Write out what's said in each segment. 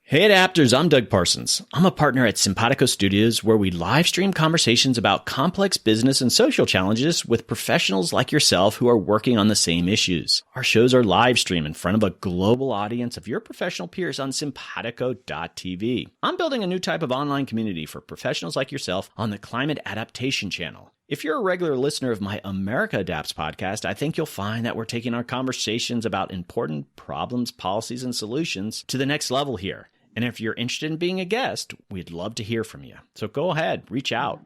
Hey adapters, I'm Doug Parsons. I'm a partner at Simpatico Studios where we live stream conversations about complex business and social challenges with professionals like yourself who are working on the same issues. Our shows are live streamed in front of a global audience of your professional peers on simpatico.tv. I'm building a new type of online community for professionals like yourself on the Climate Adaptation channel. If you're a regular listener of my America Adapts podcast, I think you'll find that we're taking our conversations about important problems, policies, and solutions to the next level here. And if you're interested in being a guest, we'd love to hear from you. So go ahead, reach out.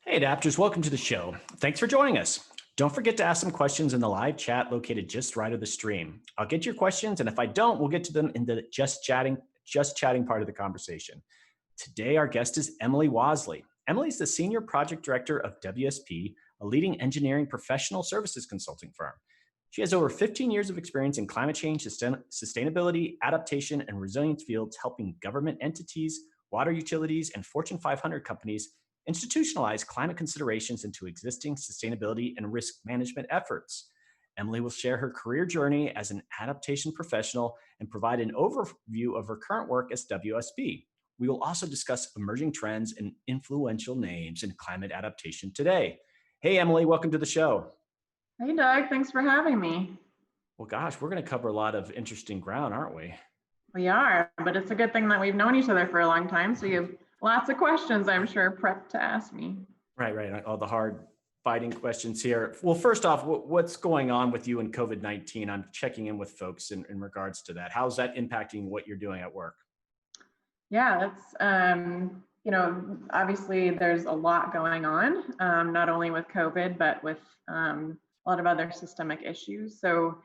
Hey adapters, welcome to the show. Thanks for joining us. Don't forget to ask some questions in the live chat located just right of the stream. I'll get your questions, and if I don't, we'll get to them in the just chatting part of the conversation. Today, our guest is Emily Wasley. Emily is the Senior Project Director of WSP, a leading engineering professional services consulting firm. She has over 15 years of experience in climate change, sustainability, adaptation, and resilience fields, helping government entities, water utilities, and Fortune 500 companies institutionalize climate considerations into existing sustainability and risk management efforts. Emily will share her career journey as an adaptation professional and provide an overview of her current work as WSP. We will also discuss emerging trends and influential names in climate adaptation today. Hey, Emily, welcome to the show. Hey, Doug, thanks for having me. Well, gosh, we're going to cover a lot of interesting ground, aren't we? We are, but it's a good thing that we've known each other for a long time, so you have lots of questions, I'm sure, prepped to ask me. Right. All the hard fighting questions here. Well, first off, what's going on with you in COVID-19? I'm checking in with folks in regards to that. How's that impacting what you're doing at work? Yeah, that's, obviously there's a lot going on, not only with COVID, but with a lot of other systemic issues. So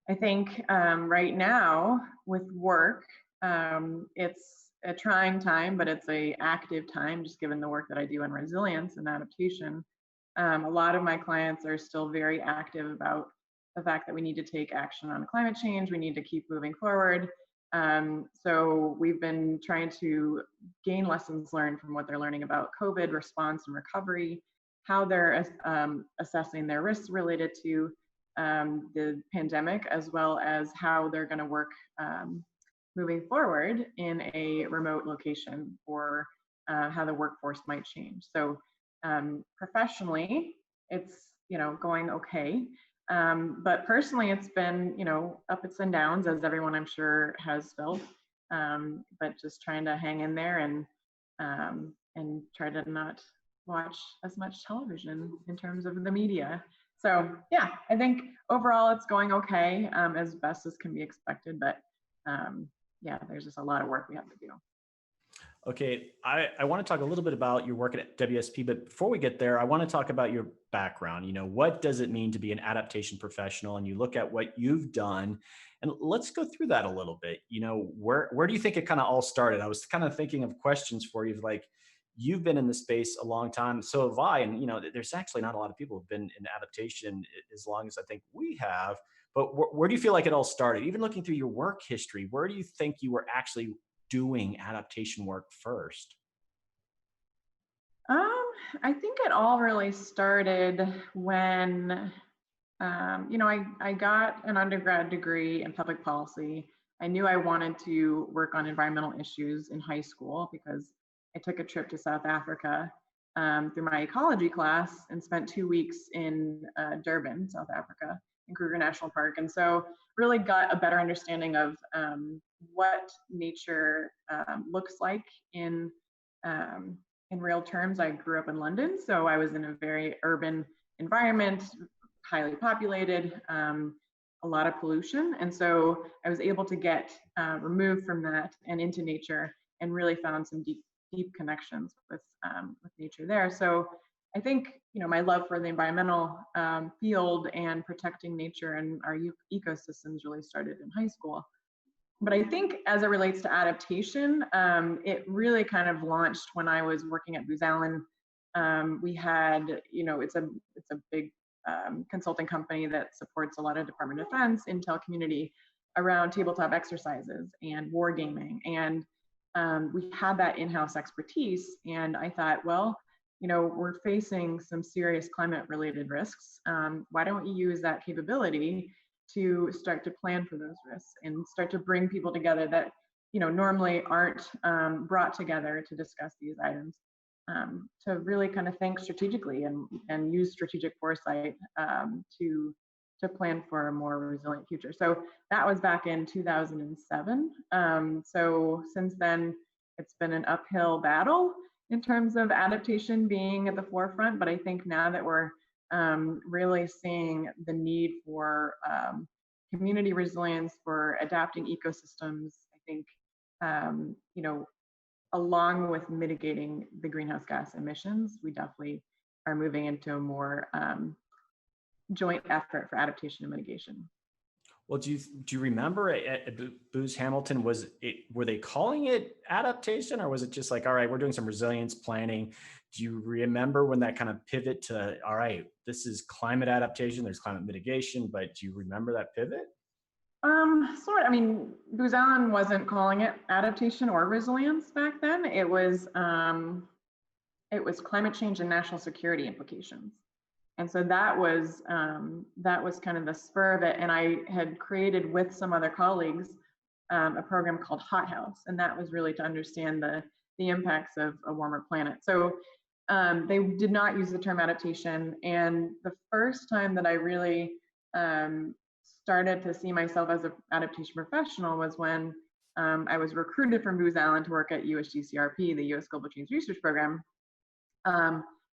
I think right now with work, it's a trying time, but it's a active time, just given the work that I do in resilience and adaptation. A lot of my clients are still very active about the fact that we need to take action on climate change. We need to keep moving forward. So we've been trying to gain lessons learned from what they're learning about COVID response and recovery, how they're assessing their risks related to the pandemic, as well as how they're going to work moving forward in a remote location, or how the workforce might change. So professionally, it's going okay, but personally, it's been ups and downs, as everyone I'm sure has felt. But just trying to hang in there and try to not watch as much television in terms of the media. So yeah, I think overall it's going okay, as best as can be expected, but yeah, there's just a lot of work we have to do. Okay, I want to talk a little bit about your work at WSP, but before we get there, I want to talk about your background. What does it mean to be an adaptation professional? And you look at what you've done, and let's go through that a little bit. Where do you think it kind of all started? I was kind of thinking of questions for you, like you've been in the space a long time, so have I, and there's actually not a lot of people who've been in adaptation as long as I think we have. But where do you feel like it all started? Even looking through your work history, where do you think you were actually doing adaptation work first? I think it all really started when, I got an undergrad degree in public policy. I knew I wanted to work on environmental issues in high school because I took a trip to South Africa through my ecology class and spent 2 weeks in Durban, South Africa, in Kruger National Park. And so really got a better understanding of what nature looks like in real terms. I grew up in London, so I was in a very urban environment, highly populated, a lot of pollution. And so I was able to get removed from that and into nature, and really found some deep connections with nature there. So I think my love for the environmental field and protecting nature and our ecosystems really started in high school. But I think as it relates to adaptation, it really kind of launched when I was working at Booz Allen. We had, it's a big consulting company that supports a lot of Department of Defense, intel community. around tabletop exercises and wargaming. And we had that in-house expertise. And I thought, well, we're facing some serious climate related risks. Why don't we use that capability to start to plan for those risks and start to bring people together that normally aren't brought together to discuss these items, to really kind of think strategically and use strategic foresight to plan for a more resilient future. So that was back in 2007. So since then, it's been an uphill battle in terms of adaptation being at the forefront. But I think now that we're really seeing the need for community resilience, for adapting ecosystems, I think, along with mitigating the greenhouse gas emissions, we definitely are moving into a more joint effort for adaptation and mitigation. Well, do you remember at Booz Hamilton, were they calling it adaptation, or was it just like, all right, we're doing some resilience planning? Do you remember when that kind of pivot to, all right, this is climate adaptation, there's climate mitigation, but do you remember that pivot? Sort of. I mean, Booz Allen wasn't calling it adaptation or resilience back then. It was climate change and national security implications. And so that was kind of the spur of it. And I had created with some other colleagues a program called Hot House, and that was really to understand the impacts of a warmer planet. So they did not use the term adaptation. And the first time that I really started to see myself as an adaptation professional was when I was recruited from Booz Allen to work at USGCRP, the U.S. Global Change Research Program,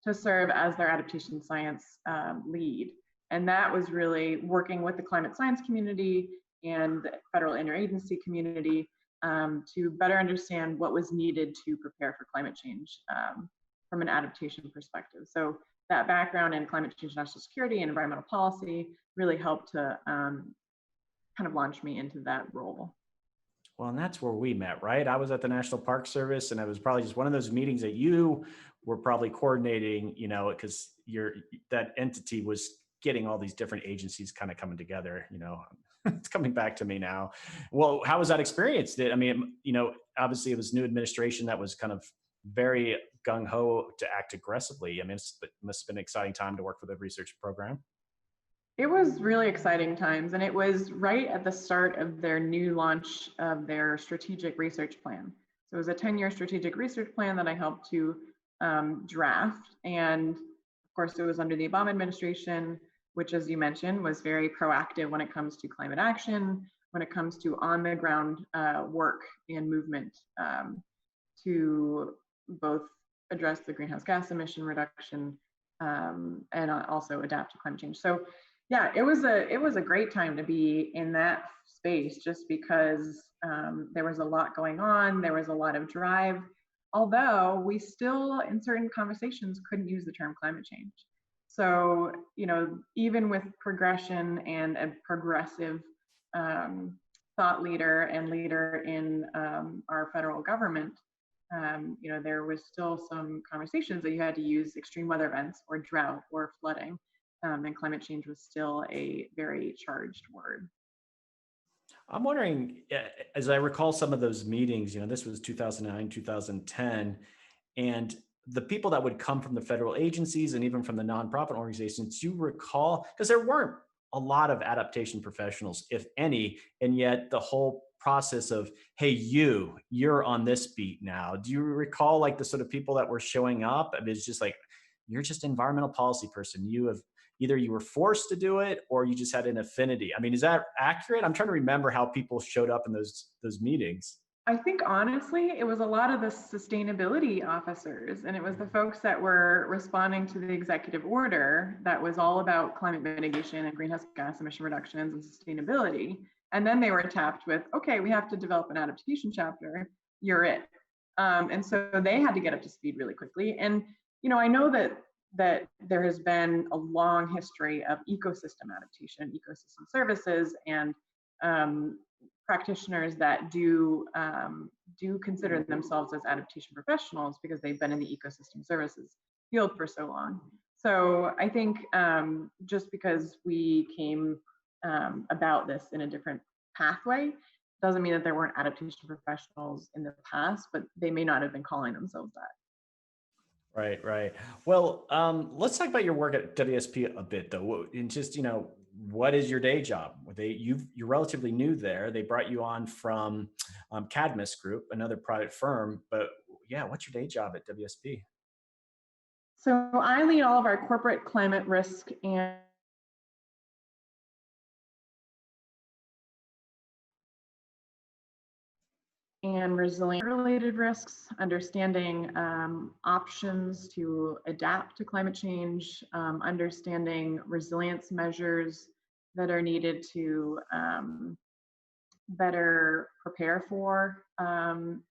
to serve as their adaptation science lead. And that was really working with the climate science community and the federal interagency community to better understand what was needed to prepare for climate change from an adaptation perspective. So that background in climate change, national security, and environmental policy really helped to kind of launch me into that role. Well, and that's where we met, right? I was at the National Park Service, and it was probably just one of those meetings that you were probably coordinating, because that entity was getting all these different agencies kind of coming together. It's coming back to me now. Well, how was that experience? Obviously it was new administration that was kind of very gung ho to act aggressively. I mean, it must have been an exciting time to work for the research program. It was really exciting times, and it was right at the start of their new launch of their strategic research plan. So it was a 10-year strategic research plan that I helped to draft. And of course, it was under the Obama administration, which, as you mentioned, was very proactive when it comes to climate action, when it comes to on-the-ground work and movement to both address the greenhouse gas emission reduction and also adapt to climate change. So yeah, it was a great time to be in that space, just because there was a lot going on. There was a lot of drive, although we still, in certain conversations, couldn't use the term climate change. So, even with progression and a progressive thought leader and leader in our federal government, there was still some conversations that you had to use extreme weather events or drought or flooding. And climate change was still a very charged word. I'm wondering, as I recall some of those meetings, this was 2009, 2010, and the people that would come from the federal agencies and even from the nonprofit organizations, do you recall, because there weren't a lot of adaptation professionals, if any, and yet the whole process of, hey, you're on this beat now. Do you recall like the sort of people that were showing up? I mean, it's just like, you're just an environmental policy person. Either you were forced to do it or you just had an affinity. I mean, is that accurate? I'm trying to remember how people showed up in those meetings. I think honestly, it was a lot of the sustainability officers, and it was the folks that were responding to the executive order that was all about climate mitigation and greenhouse gas emission reductions and sustainability. And then they were tapped with, okay, we have to develop an adaptation chapter, you're it. And so they had to get up to speed really quickly. And, I know that there has been a long history of ecosystem adaptation, ecosystem services, and practitioners that do consider themselves as adaptation professionals because they've been in the ecosystem services field for so long. So I think just because we came about this in a different pathway. Doesn't mean that there weren't adaptation professionals in the past, but they may not have been calling themselves that. Right, right. Well, let's talk about your work at WSP a bit, though. And just, what is your day job? You're relatively new there. They brought you on from Cadmus Group, another private firm. But yeah, what's your day job at WSP? So I lead all of our corporate climate risk and resilient related risks, understanding options to adapt to climate change, understanding resilience measures that are needed to better prepare for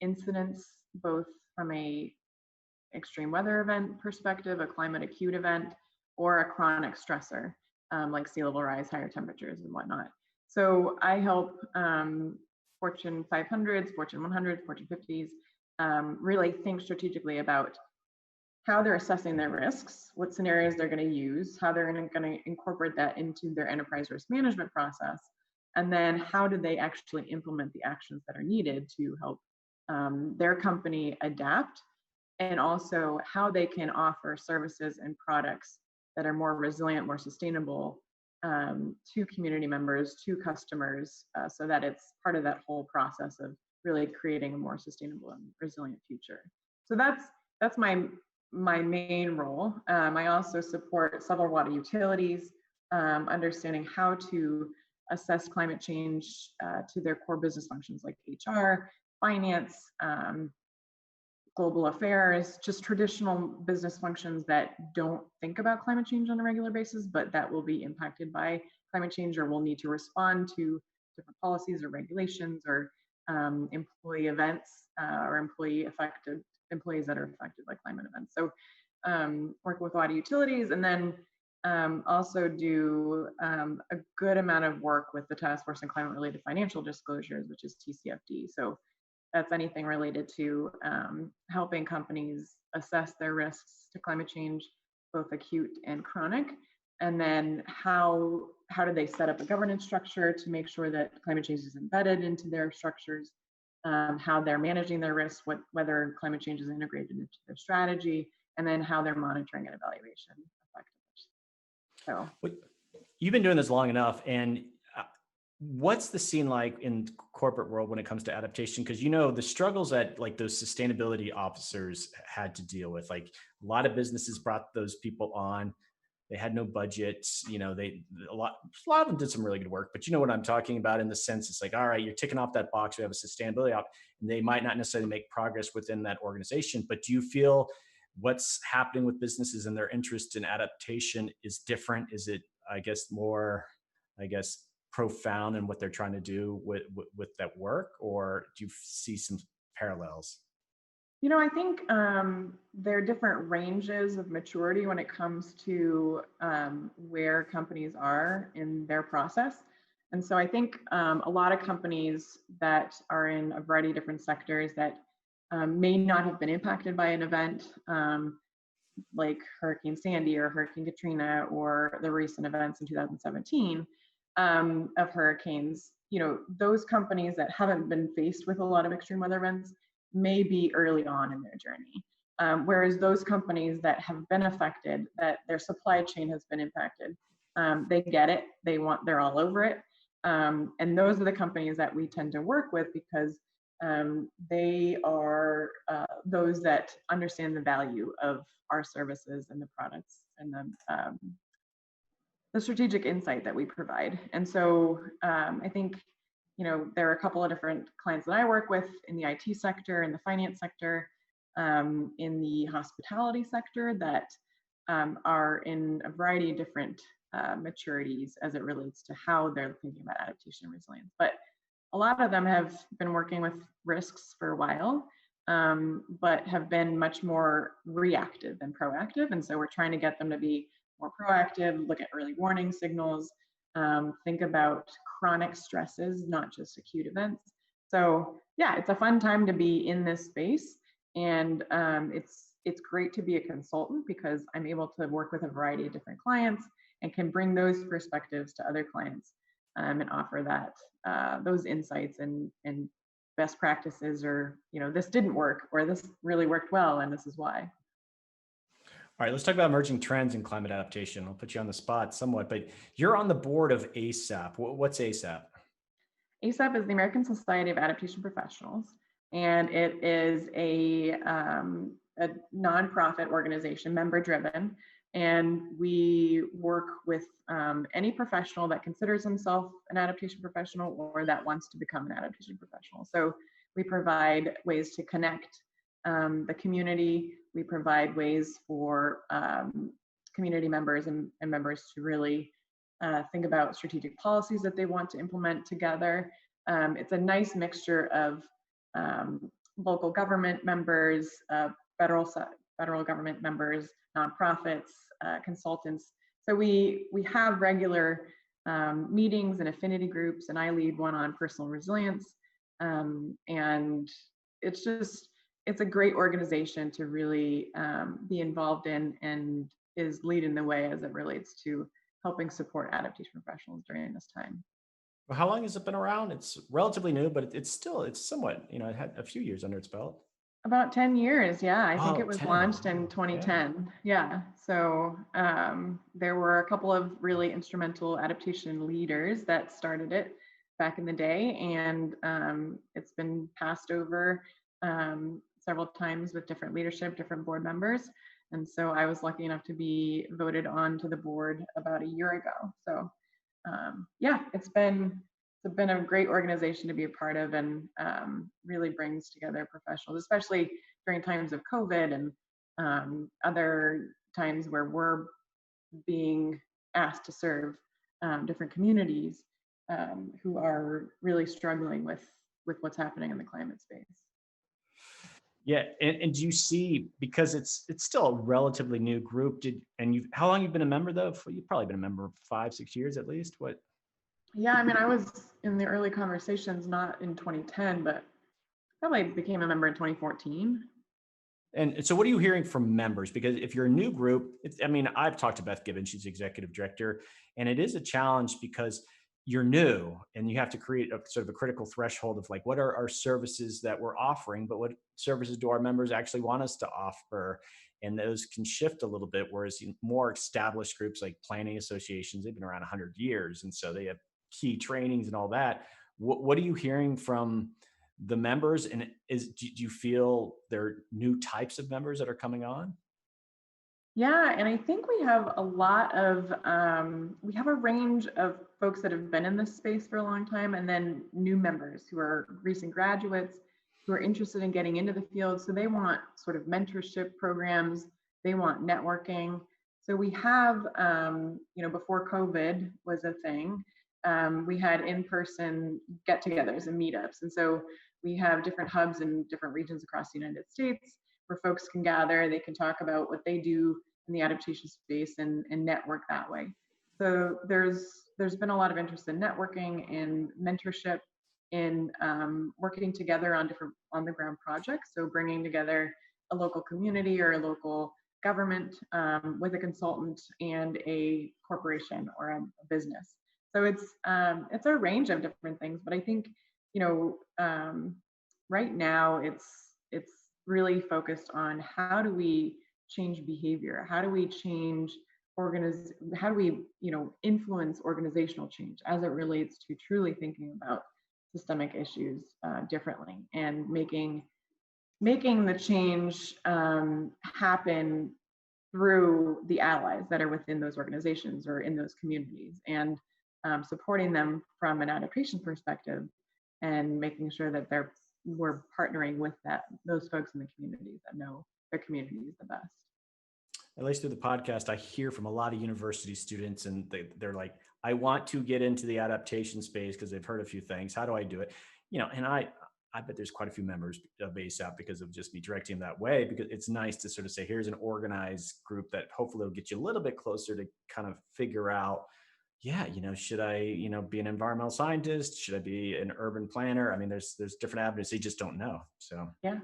incidents, both from a extreme weather event perspective, a climate acute event, or a chronic stressor, like sea level rise, higher temperatures, and whatnot. So I help Fortune 500s, Fortune 100s, Fortune 50s really think strategically about how they're assessing their risks, what scenarios they're going to use, how they're going to incorporate that into their enterprise risk management process, and then how do they actually implement the actions that are needed to help their company adapt, and also how they can offer services and products that are more resilient, more sustainable to community members, to customers, so that it's part of that whole process of really creating a more sustainable and resilient future. So that's my main role. I also support several water utilities, understanding how to assess climate change to their core business functions like HR, finance, global affairs, just traditional business functions that don't think about climate change on a regular basis, but that will be impacted by climate change or will need to respond to different policies or regulations or employee events or employees that are affected by climate events. So work with water utilities, and then also do a good amount of work with the Task Force on Climate Related Financial Disclosures, which is TCFD. So that's anything related to helping companies assess their risks to climate change, both acute and chronic, and then how do they set up a governance structure to make sure that climate change is embedded into their structures, how they're managing their risks, whether climate change is integrated into their strategy, and then how they're monitoring and evaluation effectiveness. So You've been doing this long enough, and what's the scene like in corporate world when it comes to adaptation? Because the struggles that like those sustainability officers had to deal with. Like a lot of businesses brought those people on. They had no budgets. A lot of them did some really good work, but you know what I'm talking about in the sense it's like, all right, you're ticking off that box. We have a sustainability op, and they might not necessarily make progress within that organization. But do you feel what's happening with businesses and their interest in adaptation is different? Is it, I guess, more, profound in what they're trying to do with that work, or do you see some parallels? I think there are different ranges of maturity when it comes to where companies are in their process. And so I think a lot of companies that are in a variety of different sectors that may not have been impacted by an event like Hurricane Sandy or Hurricane Katrina or the recent events in 2017 of hurricanes, those companies that haven't been faced with a lot of extreme weather events may be early on in their journey. Whereas those companies that have been affected, that their supply chain has been impacted, they get it, they're all over it. And those are the companies that we tend to work with because they are those that understand the value of our services and the products and the strategic insight that we provide. And so I think, there are a couple of different clients that I work with in the IT sector, in the finance sector, in the hospitality sector that are in a variety of different maturities as it relates to how they're thinking about adaptation and resilience. But a lot of them have been working with risks for a while, but have been much more reactive than proactive. And so we're trying to get them to be more proactive, look at early warning signals, think about chronic stresses, not just acute events. So yeah, it's a fun time to be in this space. And it's great to be a consultant because I'm able to work with a variety of different clients and can bring those perspectives to other clients. and offer that those insights and best practices, or this didn't work, or this really worked well, and this is why. All right, let's talk about emerging trends in climate adaptation. I'll put you on the spot somewhat, but you're on the board of ASAP. What's ASAP? ASAP is the American Society of Adaptation Professionals, and it is a nonprofit organization, member driven, and we work with any professional that considers himself an adaptation professional or that wants to become an adaptation professional. So we provide ways to connect the community. We provide ways for community members and members to really think about strategic policies that they want to implement together. It's a nice mixture of local government members, federal government members, nonprofits, consultants. So we have regular meetings and affinity groups, and I lead one on personal resilience. And it's a great organization to really be involved in, and is leading the way as it relates to helping support adaptation professionals during this time. Well, how long has it been around? It's relatively new, but it's somewhat, it had a few years under its belt. About 10 years, yeah. I think it Oh, was 10. launched in Wow. Yeah. 2010. Yeah. So there were a couple of really instrumental adaptation leaders that started it back in the day, and it's been passed over several times with different leadership, different board members. And so I was lucky enough to be voted onto the board about a year ago. So yeah, it's been a great organization to be a part of, and really brings together professionals, especially during times of COVID and other times where we're being asked to serve different communities who are really struggling with what's happening in the climate space. Yeah, and do you see, because it's still a relatively new group? How long you've been a member though? You've probably been a member 5, 6 years at least. What? Yeah, I mean, I was in the early conversations, not in 2010, but probably became a member in 2014. And so, what are you hearing from members? Because if you're a new group, I mean, I've talked to Beth Gibbons, she's the executive director, and it is a challenge because you're new and you have to create a sort of a critical threshold of like, what are our services that we're offering, but what services do our members actually want us to offer? And those can shift a little bit. Whereas more established groups like planning associations, they've been around 100 years. And so they have key trainings and all that. What are you hearing from the members, and do you feel there are new types of members that are coming on? Yeah, and I think we have we have a range of folks that have been in this space for a long time, and then new members who are recent graduates who are interested in getting into the field. So they want sort of mentorship programs, they want networking. So we have, before COVID was a thing, we had in-person get-togethers and meetups. And so we have different hubs in different regions across the United States where folks can gather, they can talk about what they do in the adaptation space and network that way. So there's been a lot of interest in networking and mentorship, in working together on different on the ground projects. So bringing together a local community or a local government with a consultant and a corporation or a business. So it's a range of different things, but I think right now it's really focused on how do we change behavior, how do we change how do we influence organizational change as it relates to truly thinking about systemic issues differently, and making the change happen through the allies that are within those organizations or in those communities, and supporting them from an adaptation perspective, and making sure that we're partnering with those folks in the communities that know their communities the best. At least through the podcast, I hear from a lot of university students, and they're like, I want to get into the adaptation space because they've heard a few things. How do I do it? And I bet there's quite a few members of ASAP because of just me directing that way, because it's nice to sort of say, here's an organized group that hopefully will get you a little bit closer to kind of figure out, yeah, should I, be an environmental scientist? Should I be an urban planner? I mean, there's different avenues. You just don't know. So Yeah.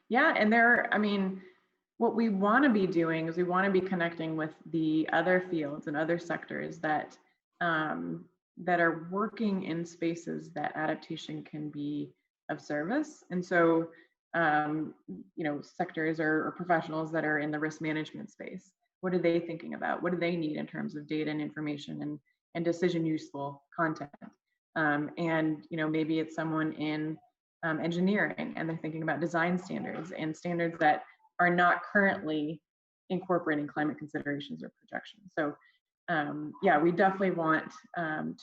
Yeah. And I mean, what we want to be doing is we want to be connecting with the other fields and other sectors that that are working in spaces that adaptation can be of service. And so, sectors or professionals that are in the risk management space, what are they thinking about? What do they need in terms of data and information and decision useful content? And maybe it's someone in engineering, and they're thinking about design standards and standards that are not currently incorporating climate considerations or projections. So yeah, we definitely want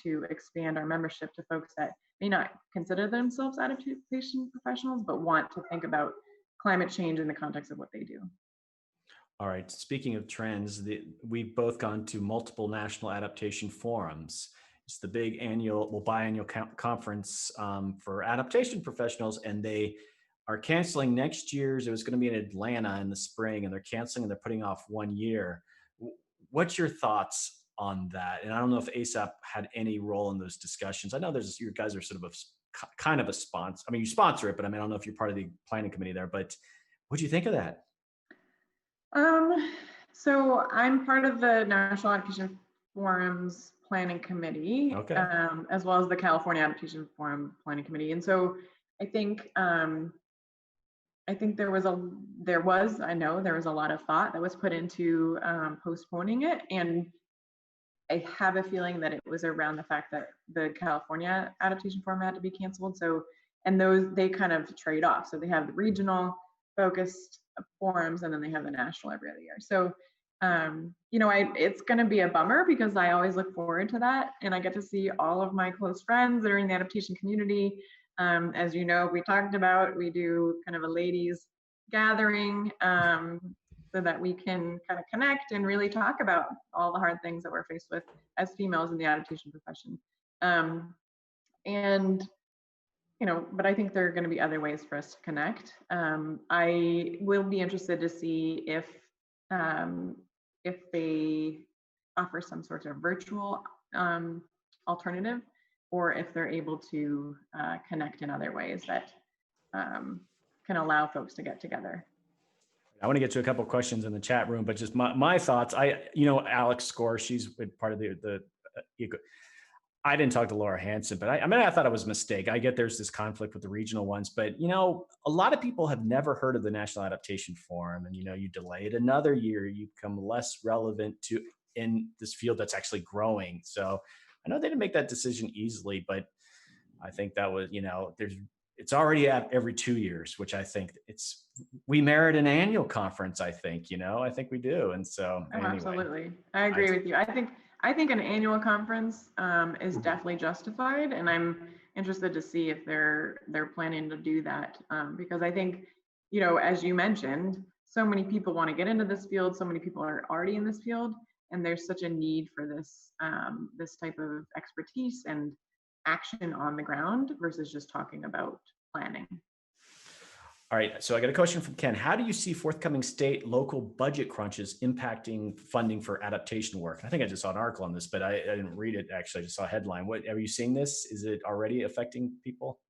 to expand our membership to folks that may not consider themselves adaptation professionals, but want to think about climate change in the context of what they do. All right. Speaking of trends, we've both gone to multiple national adaptation forums. It's the big biannual conference for adaptation professionals, and they are canceling next year's. It was going to be in Atlanta in the spring, and they're canceling and they're putting off 1 year. What's your thoughts on that? And I don't know if ASAP had any role in those discussions. I know you guys are sort of kind of a sponsor. I mean, you sponsor it, but I mean, I don't know if you're part of the planning committee there. But what do you think of that? So I'm part of the National Adaptation Forum's planning committee, Okay. as well as the California Adaptation Forum planning committee. And so I think I think there was I know there was a lot of thought that was put into postponing it, and I have a feeling that it was around the fact that the California Adaptation Forum had to be canceled. So, and they kind of trade off. So they have the regional focused forums, and then they have the national every other year. So, it's going to be a bummer because I always look forward to that, and I get to see all of my close friends that are in the adaptation community. As you know, we talked about, we do kind of a ladies gathering so that we can kind of connect and really talk about all the hard things that we're faced with as females in the adaptation profession. And but I think there are going to be other ways for us to connect. I will be interested to see if they offer some sort of virtual alternative, or if they're able to connect in other ways that can allow folks to get together. I want to get to a couple of questions in the chat room, but just my thoughts. Alex Score, she's been part of the I didn't talk to Laura Hansen, but I thought it was a mistake. I get there's this conflict with the regional ones, but a lot of people have never heard of the National Adaptation Forum, and you delay it another year, you become less relevant in this field that's actually growing. So I know they didn't make that decision easily, but I think that was, it's already at every 2 years, which I think we merit an annual conference. I think we do. And so anyway, absolutely. I agree with you. I think an annual conference is definitely justified, and I'm interested to see if they're planning to do that, because I think, as you mentioned, so many people want to get into this field, so many people are already in this field, and there's such a need for this type of expertise and action on the ground versus just talking about planning. All right, so I got a question from Ken. How do you see forthcoming state local budget crunches impacting funding for adaptation work? I think I just saw an article on this, but I didn't read it. Actually, I just saw a headline. What, are you seeing this? Is it already affecting people?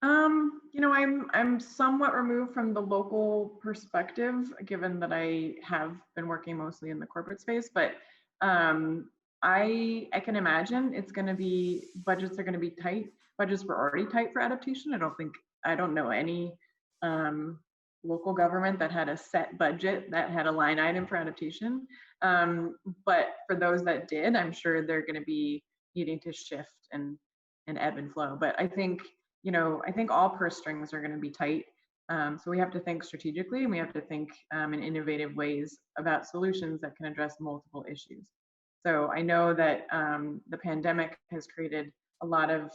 I'm somewhat removed from the local perspective, given that I have been working mostly in the corporate space, but I can imagine budgets are going to be tight. Budgets were already tight for adaptation. I don't know any local government that had a set budget that had a line item for adaptation. But for those that did, I'm sure they're going to be needing to shift and ebb and flow. But I think all purse strings are going to be tight. So we have to think strategically, and we have to think in innovative ways about solutions that can address multiple issues. So I know that the pandemic has created a lot of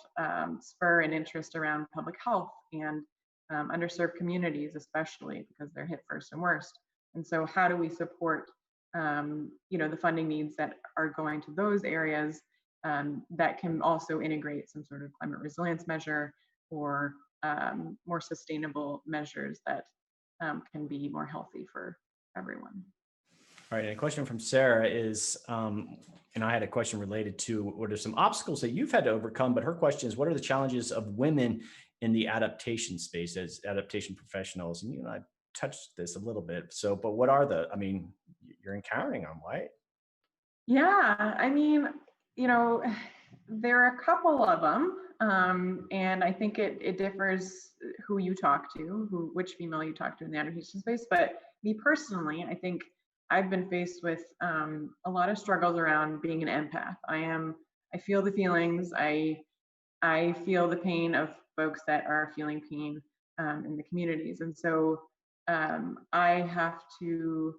spur and interest around public health and underserved communities, especially because they're hit first and worst. And so how do we support the funding needs that are going to those areas that can also integrate some sort of climate resilience measure or more sustainable measures that can be more healthy for everyone. All right, and a question from Sarah is, and I had a question related to what are some obstacles that you've had to overcome, but her question is, what are the challenges of women in the adaptation space as adaptation professionals? And I touched this a little bit. So, but what are you're encountering them, right? Yeah, There are a couple of them, and I think it differs who you talk to, which female you talk to in the adaptation space. But me personally, I think I've been faced with a lot of struggles around being an empath. I feel the feelings. I feel the pain of folks that are feeling pain in the communities, and so I have to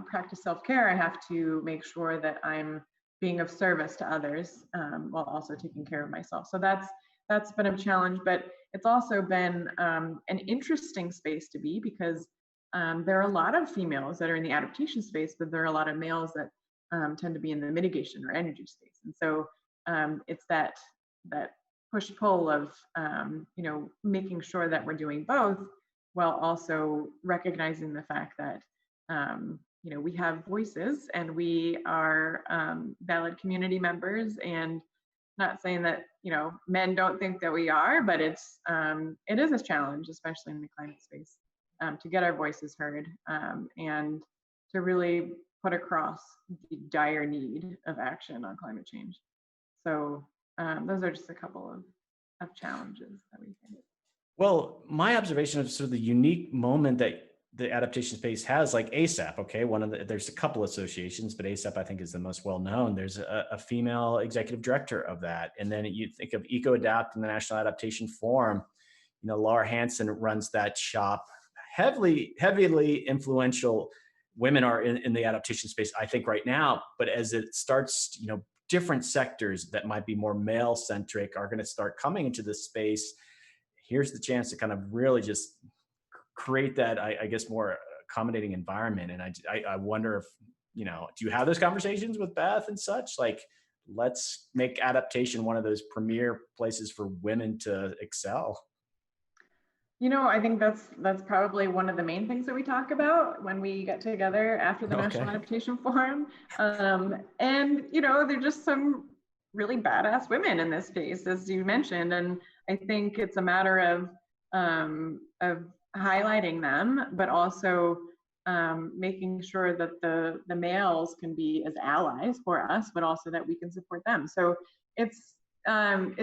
practice self-care. I have to make sure that I'm being of service to others while also taking care of myself. So that's been a challenge, but it's also been an interesting space to be, because there are a lot of females that are in the adaptation space, but there are a lot of males that tend to be in the mitigation or energy space. And so it's that push-pull of making sure that we're doing both, while also recognizing the fact that we have voices and we are valid community members, and not saying that men don't think that we are, but it is a challenge, especially in the climate space, to get our voices heard and to really put across the dire need of action on climate change. So those are just a couple of challenges that we face. Well, my observation of sort of the unique moment that the adaptation space has, like ASAP, okay, there's a couple associations, but ASAP I think is the most well known. There's a female executive director of that, and then you think of EcoAdapt and the National Adaptation Forum. Laura Hansen runs that shop. Heavily influential women are in the adaptation space, I think, right now. But as it starts, different sectors that might be more male centric are going to start coming into this space. Here's the chance to kind of really just create that, I guess, more accommodating environment. And I wonder if, do you have those conversations with Beth and such? Like, let's make adaptation one of those premier places for women to excel. I think that's probably one of the main things that we talk about when we get together after the National Adaptation Forum. And they're just some really badass women in this space, as you mentioned. And I think it's a matter of highlighting them, but also making sure that the males can be as allies for us, but also that we can support them. So it's an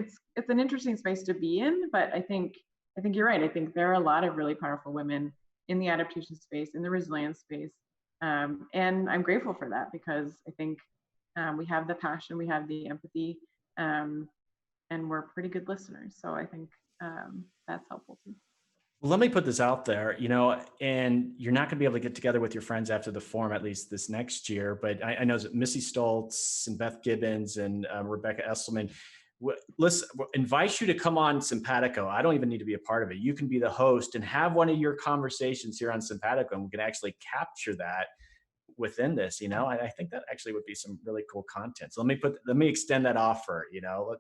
interesting space to be in, but I think you're right. I think there are a lot of really powerful women in the adaptation space, in the resilience space. And I'm grateful for that, because I think we have the passion, we have the empathy, and we're pretty good listeners. So I think that's helpful too. Well, let me put this out there, and you're not going to be able to get together with your friends after the forum, at least this next year. But I know that Missy Stoltz and Beth Gibbons and Rebecca Esselman, let's invite you to come on Simpatico. I don't even need to be a part of it. You can be the host and have one of your conversations here on Simpatico, and we can actually capture that within this. I think that actually would be some really cool content. So let me extend that offer.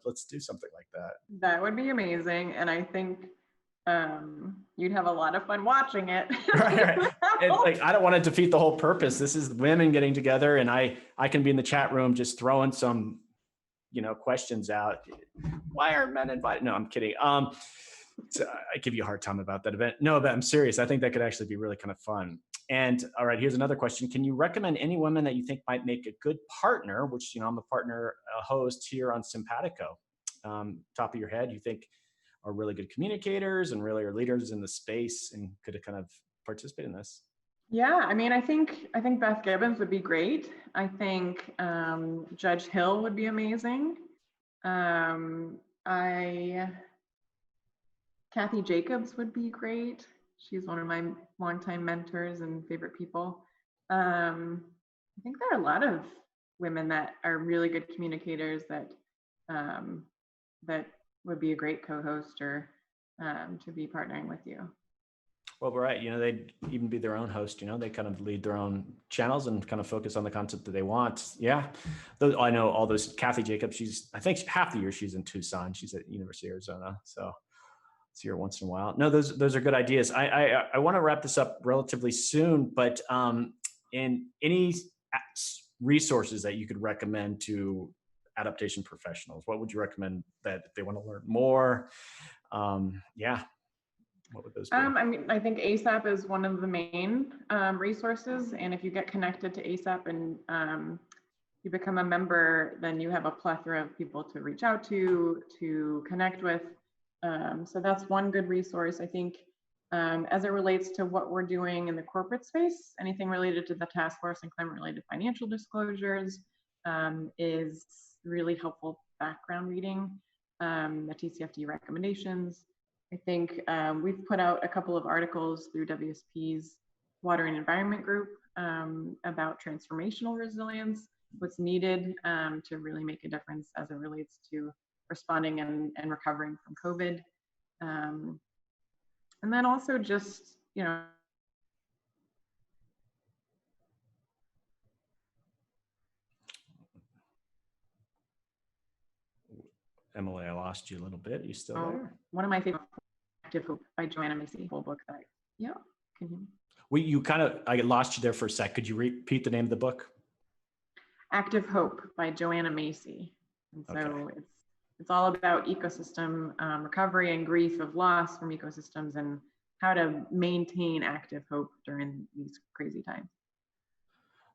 Let's do something like that. That would be amazing, and I think you'd have a lot of fun watching it. Right. And I don't want to defeat the whole purpose. This is women getting together, and I can be in the chat room just throwing some questions out. Why are men invited? No, I'm kidding. So I give you a hard time about that event. No, but I'm serious. I think that could actually be really kind of fun. And all right, here's another question. Can you recommend any women that you think might make a good partner, which, I'm a partner host here on Simpatico? Top of your head, you think are really good communicators and really are leaders in the space and could kind of participate in this? Yeah, I think Beth Gibbons would be great. I think Judge Hill would be amazing. Kathy Jacobs would be great. She's one of my longtime mentors and favorite people. I think there are a lot of women that are really good communicators that would be a great co-host or to be partnering with you. Well, right. They'd even be their own host, they kind of lead their own channels and kind of focus on the content that they want. Yeah. I know all those. Kathy Jacobs, I think half the year she's in Tucson. She's at University of Arizona. So see her once in a while. No, those are good ideas. I want to wrap this up relatively soon, but in any resources that you could recommend to adaptation professionals, what would you recommend that if they want to learn more? What would those be? I think ASAP is one of the main resources, and if you get connected to ASAP and you become a member, then you have a plethora of people to reach out to connect with. So that's one good resource, I think. As it relates to what we're doing in the corporate space, anything related to the task force and climate related financial disclosures is really helpful background reading. The TCFD recommendations. I think we've put out a couple of articles through WSP's Water and Environment Group about transformational resilience, what's needed to really make a difference as it relates to responding and recovering from COVID. And then also just, you know, Emily, I lost you a little bit. You still there? One of my favorite, Active Hope by Joanna Macy, whole book that yeah, can you? I lost you there for a sec. Could you repeat the name of the book? Active Hope by Joanna Macy. And so it's all about ecosystem recovery and grief of loss from ecosystems and how to maintain active hope during these crazy times.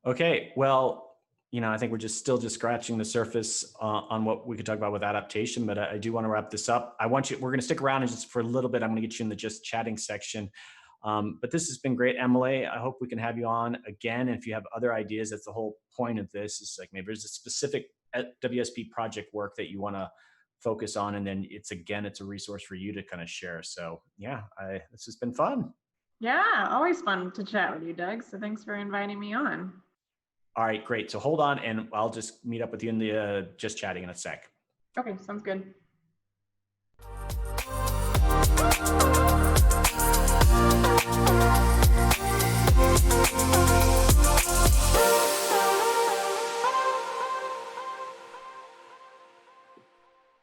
Okay, well, you know, I think we're still scratching the surface on what we could talk about with adaptation, but I do want to wrap this up. We're going to stick around and just for a little bit, I'm going to get you in the just chatting section. But this has been great, Emily. I hope we can have you on again. And if you have other ideas, that's the whole point of this, is like maybe there's a specific WSP project work that you want to focus on. And then it's a resource for you to kind of share. So yeah, this has been fun. Yeah, always fun to chat with you, Doug. So thanks for inviting me on. All right, great. So hold on and I'll just meet up with you in the just chatting in a sec. Okay, sounds good.